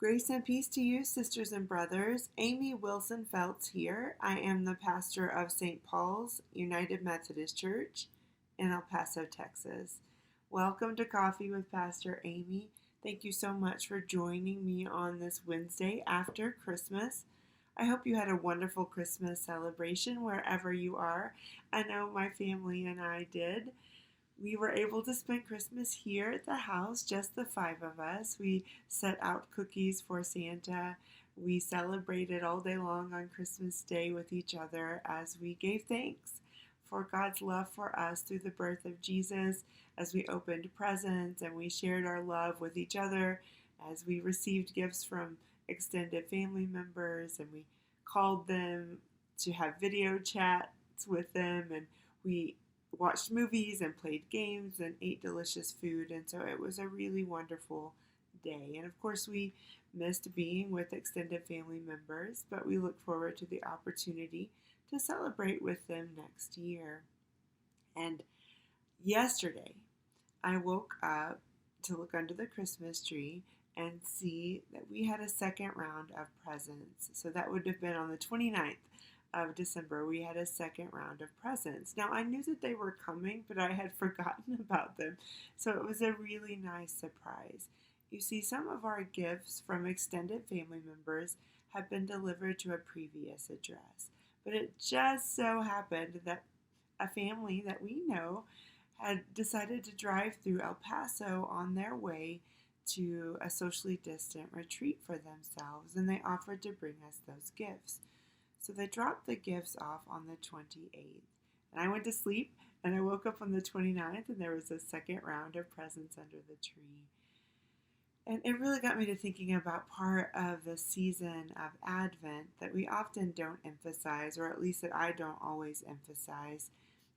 Grace and peace to you, sisters and brothers. Amy Wilson Feltz here. I am the pastor of St. Paul's United Methodist Church in El Paso, Texas. Welcome to Coffee with Pastor Amy. Thank you so much for joining me on this Wednesday after Christmas. I hope you had a wonderful Christmas celebration wherever you are. I know my family and I did. We were able to spend Christmas here at the house, just the five of us. We set out cookies for Santa. We celebrated all day long on Christmas Day with each other as we gave thanks for God's love for us through the birth of Jesus, as we opened presents and we shared our love with each other, as we received gifts from extended family members, and we called them to have video chats with them, and we watched movies and played games and ate delicious food. And so it was a really wonderful day. And of course, we missed being with extended family members, but we look forward to the opportunity to celebrate with them next year. And yesterday, I woke up to look under the Christmas tree and see that we had a second round of presents. So that would have been on the 29th of December. We had a second round of presents. Now, I knew that they were coming, but I had forgotten about them. So it was a really nice surprise. You see, some of our gifts from extended family members have been delivered to a previous address. But it just so happened that a family that we know had decided to drive through El Paso on their way to a socially distant retreat for themselves, and they offered to bring us those gifts. So they dropped the gifts off on the 28th. And I went to sleep, and I woke up on the 29th, and there was a second round of presents under the tree. And it really got me to thinking about part of the season of Advent that we often don't emphasize, or at least that I don't always emphasize.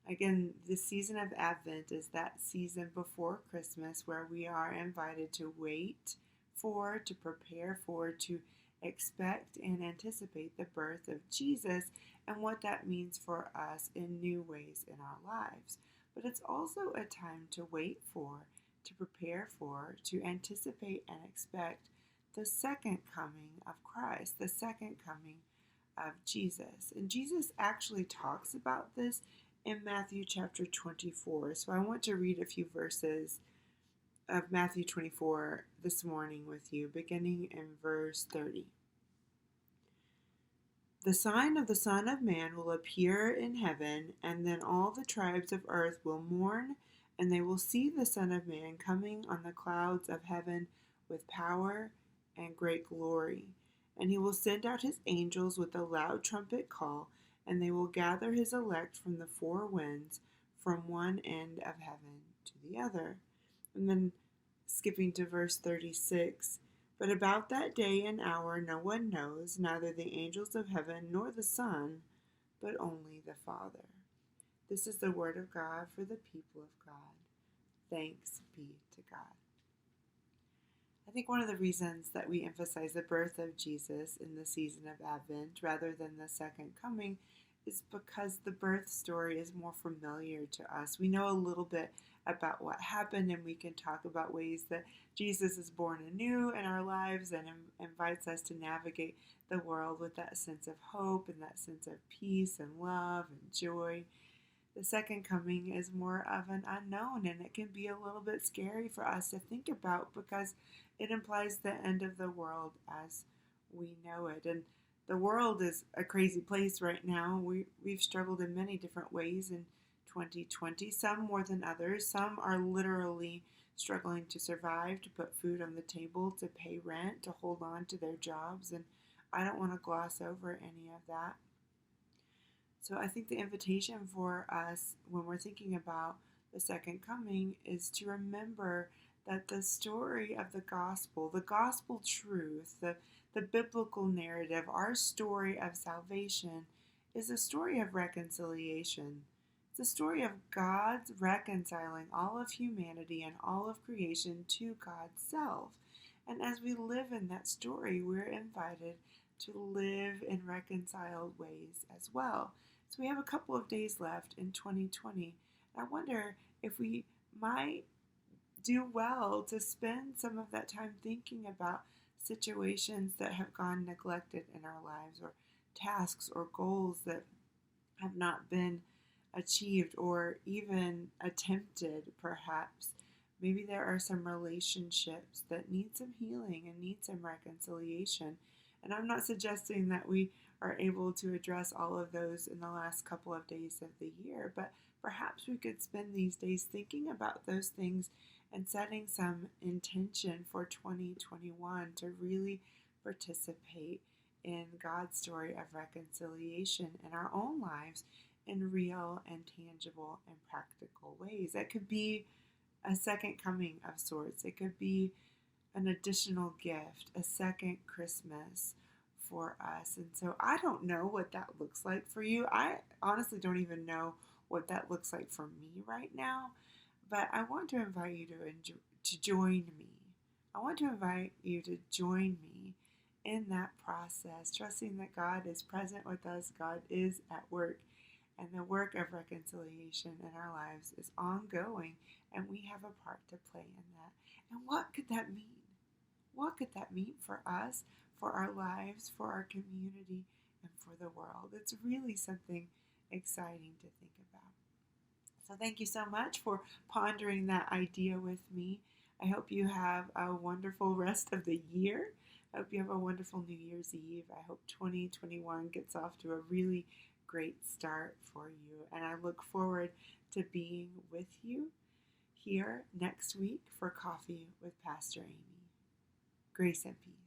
Again, the season of Advent is that season before Christmas where we are invited to wait for, to prepare for, to expect and anticipate the birth of Jesus and what that means for us in new ways in our lives. But it's also a time to wait for, to prepare for, to anticipate and expect the second coming of Christ, the second coming of Jesus. And Jesus actually talks about this in Matthew chapter 24. So I want to read a few verses of Matthew 24 this morning with you, beginning in verse 30. The sign of the Son of Man will appear in heaven, and then all the tribes of earth will mourn, and they will see the Son of Man coming on the clouds of heaven with power and great glory. And he will send out his angels with a loud trumpet call, and they will gather his elect from the four winds, from one end of heaven to the other. And then skipping to verse 36, but about that day and hour no one knows, neither the angels of heaven nor the Son, but only the Father. This is the word of God for the people of God. Thanks be to God. I think one of the reasons that we emphasize the birth of Jesus in the season of Advent rather than the second coming is because the birth story is more familiar to us. We know a little bit about what happened, and we can talk about ways that Jesus is born anew in our lives and invites us to navigate the world with that sense of hope and that sense of peace and love and joy. The second coming is more of an unknown, and it can be a little bit scary for us to think about because it implies the end of the world as we know it. And the world is a crazy place right now. We've struggled in many different ways in 2020, some more than others. Some are literally struggling to survive, to put food on the table, to pay rent, to hold on to their jobs, and I don't want to gloss over any of that. So I think the invitation for us when we're thinking about the second coming is to remember that the story of the gospel truth, the biblical narrative, our story of salvation is a story of reconciliation. It's a story of God's reconciling all of humanity and all of creation to God's self. And as we live in that story, we're invited to live in reconciled ways as well. So we have a couple of days left in 2020. I wonder if we might do well to spend some of that time thinking about situations that have gone neglected in our lives, or tasks or goals that have not been achieved or even attempted, perhaps. Maybe there are some relationships that need some healing and need some reconciliation. And I'm not suggesting that we are able to address all of those in the last couple of days of the year, but perhaps we could spend these days thinking about those things and setting some intention for 2021 to really participate in God's story of reconciliation in our own lives in real and tangible and practical ways. That could be a second coming of sorts. It could be an additional gift, a second Christmas for us. And so I don't know what that looks like for you. I honestly don't even know what that looks like for me right now. But I want to invite you to join me. I want to invite you to join me in that process, trusting that God is present with us, God is at work, and the work of reconciliation in our lives is ongoing, and we have a part to play in that. And what could that mean? What could that mean for us, for our lives, for our community, and for the world? It's really something exciting to think about. So thank you so much for pondering that idea with me. I hope you have a wonderful rest of the year. I hope you have a wonderful New Year's Eve. I hope 2021 gets off to a really great start for you. And I look forward to being with you here next week for Coffee with Pastor Amy. Grace and peace.